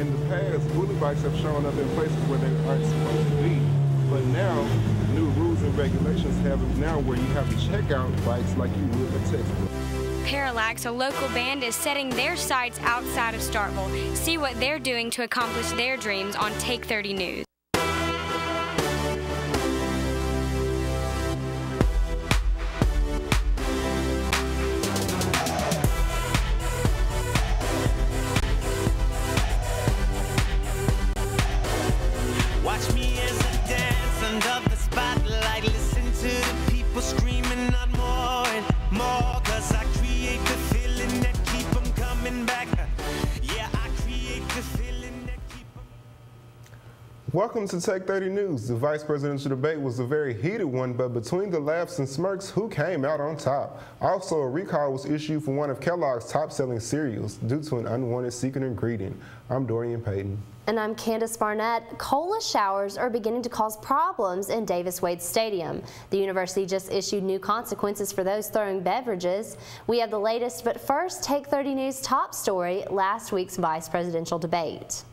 In the past, bully bikes have shown up in places where they aren't supposed to be, but now new rules and regulations have it now where you have to check out bikes like you would a textbook. Parallax, a local band, is setting their sights outside of Starkville. See what they're doing to accomplish their dreams on Take 30 News. Watch me as I dance under the spotlight. Listen to the people screaming out more and more, 'cause I create the feeling that keep them coming back. Yeah, I create the feeling that keep them. Welcome to Take 30 News. The vice presidential debate was a very heated one, but between the laughs and smirks, who came out on top? Also, a recall was issued for one of Kellogg's top-selling cereals due to an unwanted secret ingredient. I'm Dorian Payton. And I'm Candace Barnett. Cola showers are beginning to cause problems in Davis-Wade Stadium. The university just issued new consequences for those throwing beverages. We have the latest, but first, Take 30 News top story, last week's vice presidential debate.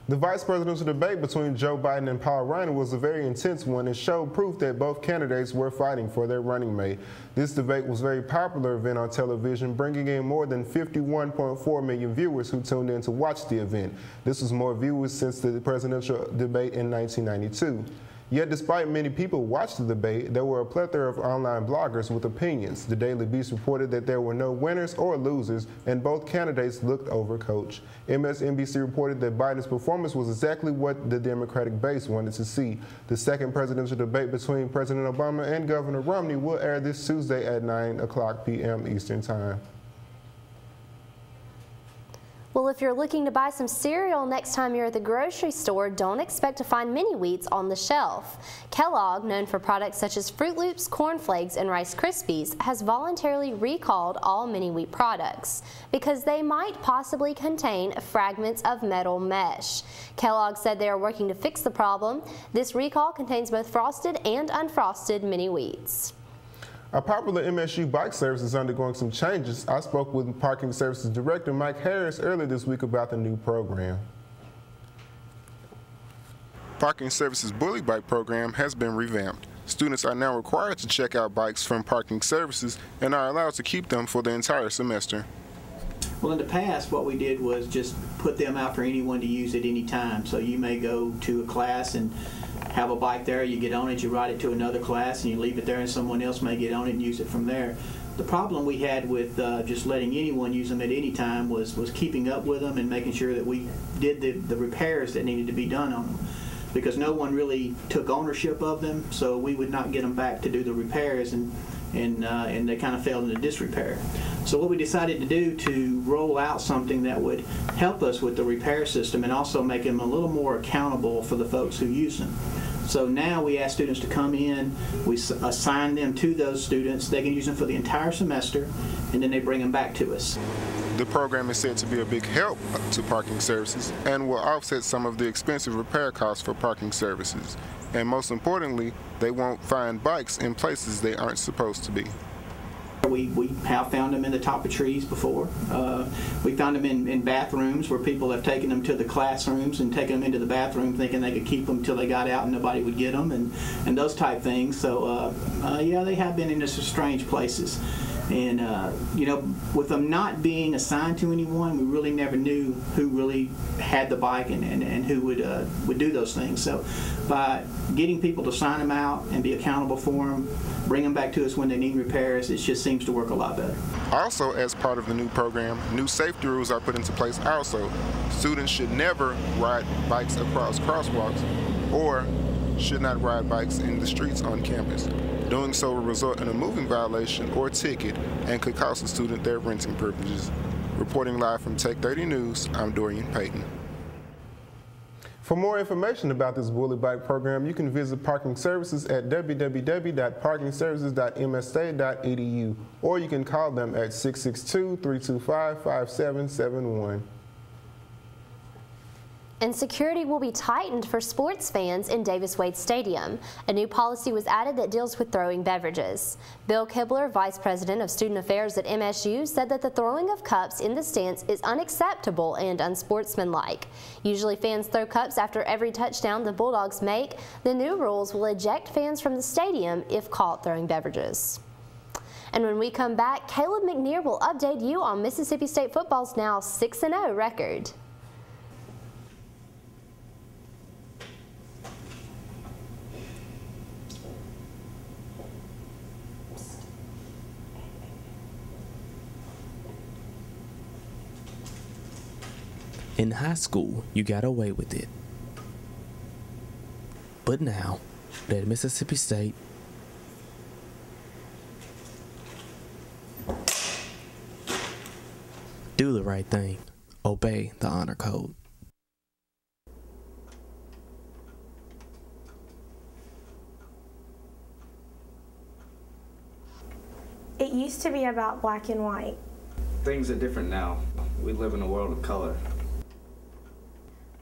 The vice presidential debate between Joe Biden and Paul Ryan was a very intense one and showed proof that both candidates were fighting for their running mate. This debate was a very popular event on television, bringing in more than 51.4 million viewers who tuned in to watch the event. This was more viewers since the presidential debate in 1992. Yet despite many people watching the debate, there were a plethora of online bloggers with opinions. The Daily Beast reported that there were no winners or losers, and both candidates looked overcoached. MSNBC reported that Biden's performance was exactly what the Democratic base wanted to see. The second presidential debate between President Obama and Governor Romney will air this Tuesday at 9:00 p.m. Eastern Time. Well, if you're looking to buy some cereal next time you're at the grocery store, don't expect to find mini wheats on the shelf. Kellogg, known for products such as Fruit Loops, Corn Flakes, and Rice Krispies, has voluntarily recalled all mini wheat products because they might possibly contain fragments of metal mesh. Kellogg said they are working to fix the problem. This recall contains both frosted and unfrosted mini wheats. A popular MSU bike service is undergoing some changes. I spoke with Parking Services Director Mike Harris earlier this week about the new program. Parking Services Bully Bike program has been revamped. Students are now required to check out bikes from Parking Services and are allowed to keep them for the entire semester. Well, in the past, what we did was just put them out for anyone to use at any time. So you may go to a class and have a bike there, you get on it, you ride it to another class, and you leave it there, and someone else may get on it and use it from there. The problem we had with just letting anyone use them at any time was keeping up with them and making sure that we did the repairs that needed to be done on them, because no one really took ownership of them, so we would not get them back to do the repairs, and they kind of fell into disrepair. So what we decided to do to roll out something that would help us with the repair system and also make them a little more accountable for the folks who use them. So now we ask students to come in, we assign them to those students, they can use them for the entire semester, and then they bring them back to us. The program is said to be a big help to Parking Services and will offset some of the expensive repair costs for Parking Services. And most importantly, they won't find bikes in places they aren't supposed to be. We have found them in the top of trees before. We found them in bathrooms where people have taken them to the classrooms and taken them into the bathroom thinking they could keep them until they got out and nobody would get them, and those type things. So yeah, they have been in some strange places. And you know, with them not being assigned to anyone, we really never knew who really had the bike and who would do those things. So by getting people to sign them out and be accountable for them, bring them back to us when they need repairs, it just seems to work a lot better. Also, as part of the new program, new safety rules are put into place also. Students should never ride bikes across crosswalks or should not ride bikes in the streets on campus. Doing so will result in a moving violation or ticket and could cost a student their renting privileges. Reporting live from Take 30 News, I'm Dorian Payton. For more information about this Bully Bike program, you can visit Parking Services at www.parkingservices.mstate.edu, or you can call them at 662-325-5771. And security will be tightened for sports fans in Davis-Wade Stadium. A new policy was added that deals with throwing beverages. Bill Kibler, Vice President of Student Affairs at MSU, said that the throwing of cups in the stands is unacceptable and unsportsmanlike. Usually fans throw cups after every touchdown the Bulldogs make. The new rules will eject fans from the stadium if caught throwing beverages. And when we come back, Caleb McNear will update you on Mississippi State football's now 6-0 record. In high school, you got away with it. But now, at Mississippi State, do the right thing. Obey the honor code. It used to be about black and white. Things are different now. We live in a world of color.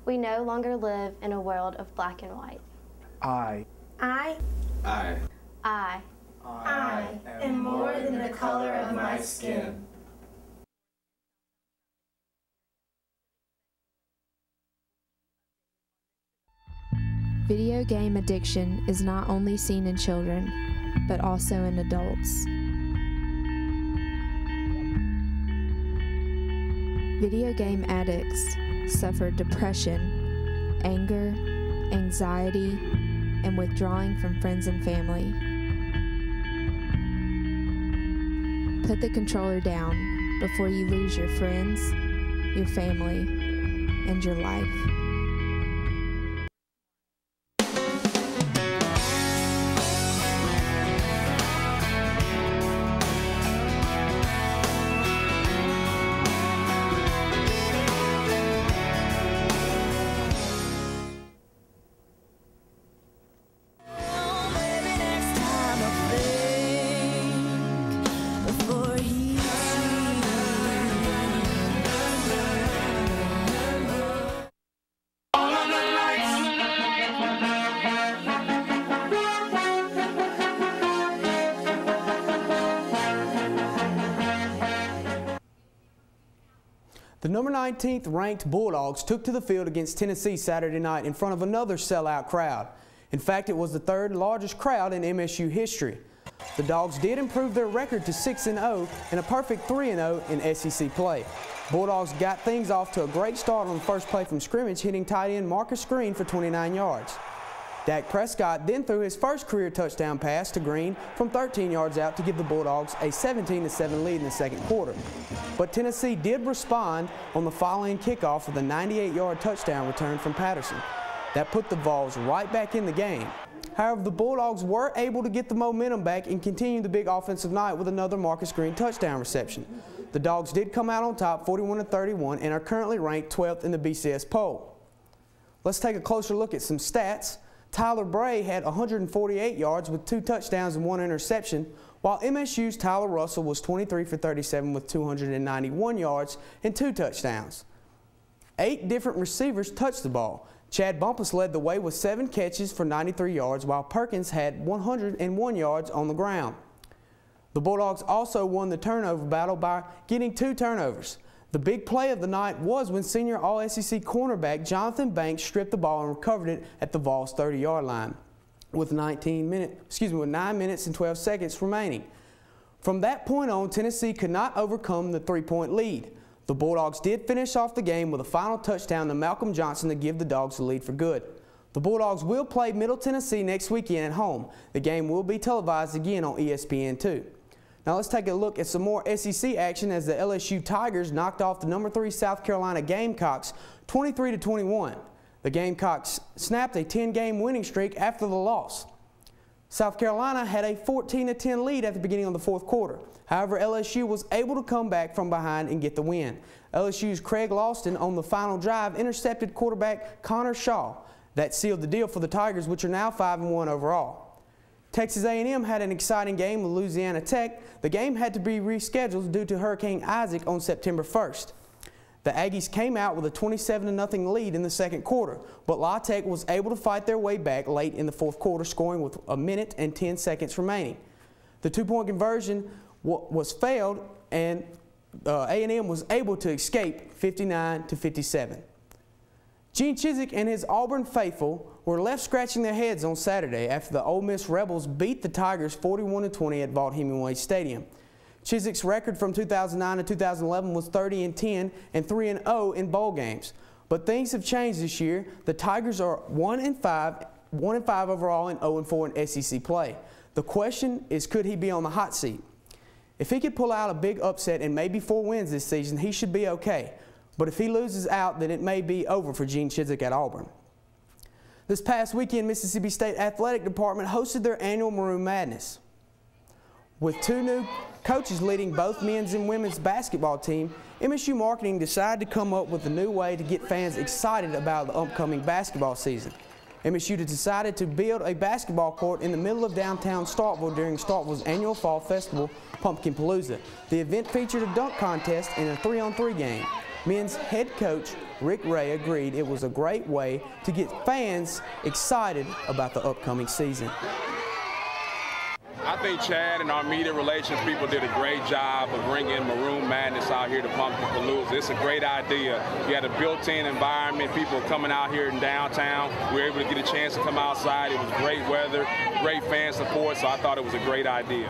We no longer live in a world of black and white. I am more than the color of my skin. Video game addiction is not only seen in children, but also in adults. Video game addicts suffer depression, anger, anxiety, and withdrawing from friends and family. Put the controller down before you lose your friends, your family, and your life. The number 19th ranked Bulldogs took to the field against Tennessee Saturday night in front of another sellout crowd. In fact, it was the third largest crowd in MSU history. The Dogs did improve their record to 6-0 and a perfect 3-0 in SEC play. Bulldogs got things off to a great start on the first play from scrimmage, hitting tight end Marcus Green for 29 yards. Dak Prescott then threw his first career touchdown pass to Green from 13 yards out to give the Bulldogs a 17-7 lead in the second quarter. But Tennessee did respond on the following kickoff with a 98-yard touchdown return from Patterson. That put the Vols right back in the game. However, the Bulldogs were able to get the momentum back and continue the big offensive night with another Marcus Green touchdown reception. The Dogs did come out on top 41-31 and are currently ranked 12th in the BCS poll. Let's take a closer look at some stats. Tyler Bray had 148 yards with 2 touchdowns and 1 interception, while MSU's Tyler Russell was 23 for 37 with 291 yards and 2 touchdowns. 8 different receivers touched the ball. Chad Bumpus led the way with 7 catches for 93 yards, while Perkins had 101 yards on the ground. The Bulldogs also won the turnover battle by getting 2 turnovers. The big play of the night was when senior All-SEC cornerback Jonathan Banks stripped the ball and recovered it at the Vols' 30-yard line with 9 minutes and 12 seconds remaining. From that point on, Tennessee could not overcome the 3-point lead. The Bulldogs did finish off the game with a final touchdown to Malcolm Johnson to give the Dogs the lead for good. The Bulldogs will play Middle Tennessee next weekend at home. The game will be televised again on ESPN2. Now let's take a look at some more SEC action as the LSU Tigers knocked off the number 3 South Carolina Gamecocks 23-21. The Gamecocks snapped a 10-game winning streak after the loss. South Carolina had a 14-10 lead at the beginning of the fourth quarter. However, LSU was able to come back from behind and get the win. LSU's Craig Lawson on the final drive intercepted quarterback Connor Shaw. That sealed the deal for the Tigers, which are now 5-1 overall. Texas A&M had an exciting game with Louisiana Tech. The game had to be rescheduled due to Hurricane Isaac on September 1st. The Aggies came out with a 27-0 lead in the second quarter, but La Tech was able to fight their way back late in the fourth quarter, scoring with 1 minute and 10 seconds remaining. The two-point conversion was failed, and A&M was able to escape 59-57. Gene Chizik and his Auburn faithful were left scratching their heads on Saturday after the Ole Miss Rebels beat the Tigers 41-20 at Vaught Hemingway Stadium. Chizik's record from 2009 to 2011 was 30-10 and 3-0 in bowl games. But things have changed this year. The Tigers are 1-5 overall and 0-4 in SEC play. The question is, could he be on the hot seat? If he could pull out a big upset and maybe 4 wins this season, he should be okay. But if he loses out, then it may be over for Gene Chizik at Auburn. This past weekend, Mississippi State Athletic Department hosted their annual Maroon Madness. With 2 new coaches leading both men's and women's basketball team, MSU Marketing decided to come up with a new way to get fans excited about the upcoming basketball season. MSU decided to build a basketball court in the middle of downtown Starkville during Starkville's annual fall festival, Pumpkin Palooza. The event featured a dunk contest and a 3-on-3 game. Men's head coach Rick Ray agreed it was a great way to get fans excited about the upcoming season. I think Chad and our media relations people did a great job of bringing Maroon Madness out here to Pumpkin Palooza. It's a great idea. You had a built-in environment, people coming out here in downtown. We were able to get a chance to come outside. It was great weather, great fan support, so I thought it was a great idea.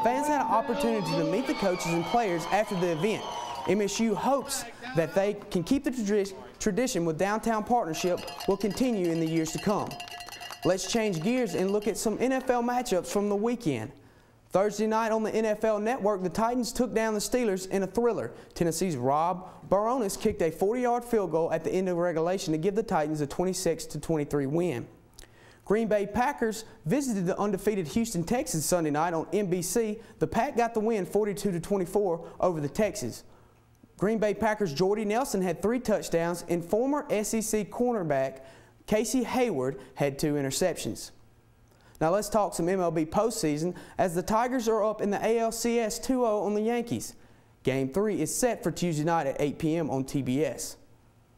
Fans had an opportunity to meet the coaches and players after the event. MSU hopes that they can keep the tradition with downtown partnership will continue in the years to come. Let's change gears and look at some NFL matchups from the weekend. Thursday night on the NFL Network, the Titans took down the Steelers in a thriller. Tennessee's Rob Baronis kicked a 40-yard field goal at the end of regulation to give the Titans a 26-23 win. Green Bay Packers visited the undefeated Houston Texans Sunday night on NBC. The Pack got the win 42-24 over the Texans. Green Bay Packers' Jordy Nelson had 3 touchdowns, and former SEC cornerback Casey Hayward had 2 interceptions. Now let's talk some MLB postseason as the Tigers are up in the ALCS 2-0 on the Yankees. Game 3 is set for Tuesday night at 8 p.m. on TBS.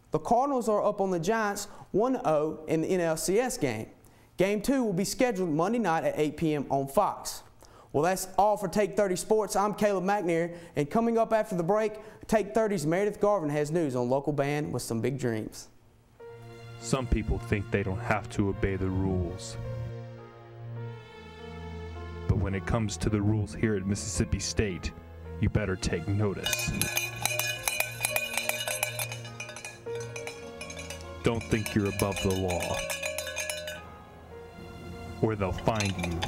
The Cardinals are up on the Giants 1-0 in the NLCS game. Game 2 will be scheduled Monday night at 8 p.m. on Fox. Well, that's all for Take 30 Sports. I'm Caleb McNair, and coming up after the break, Take 30's Meredith Garvin has news on local band with some big dreams. Some people think they don't have to obey the rules. But when it comes to the rules here at Mississippi State, you better take notice. Don't think you're above the law, or they'll find you.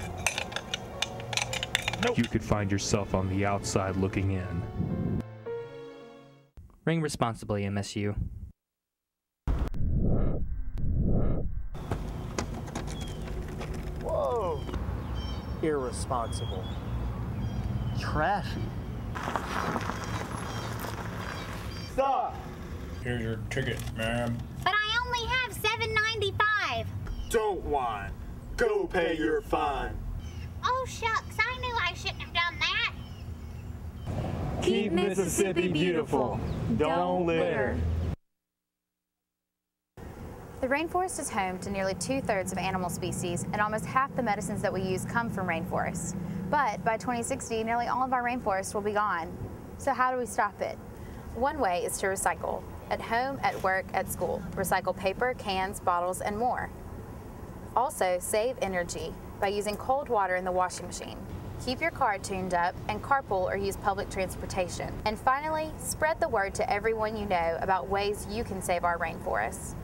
Nope. You could find yourself on the outside looking in. Ring responsibly, MSU. Whoa! Irresponsible. Trashy. Stop! Here's your ticket, ma'am. But I only have $7.95. Don't whine. Go pay your fine. Oh, shucks, I knew I shouldn't have done that. Keep Mississippi beautiful. Don't litter. The rainforest is home to nearly 2/3 of animal species, and almost half the medicines that we use come from rainforests. But by 2060, nearly all of our rainforests will be gone. So how do we stop it? One way is to recycle. At home, at work, at school. Recycle paper, cans, bottles, and more. Also, save energy by using cold water in the washing machine. Keep your car tuned up and carpool or use public transportation. And finally, spread the word to everyone you know about ways you can save our rainforests.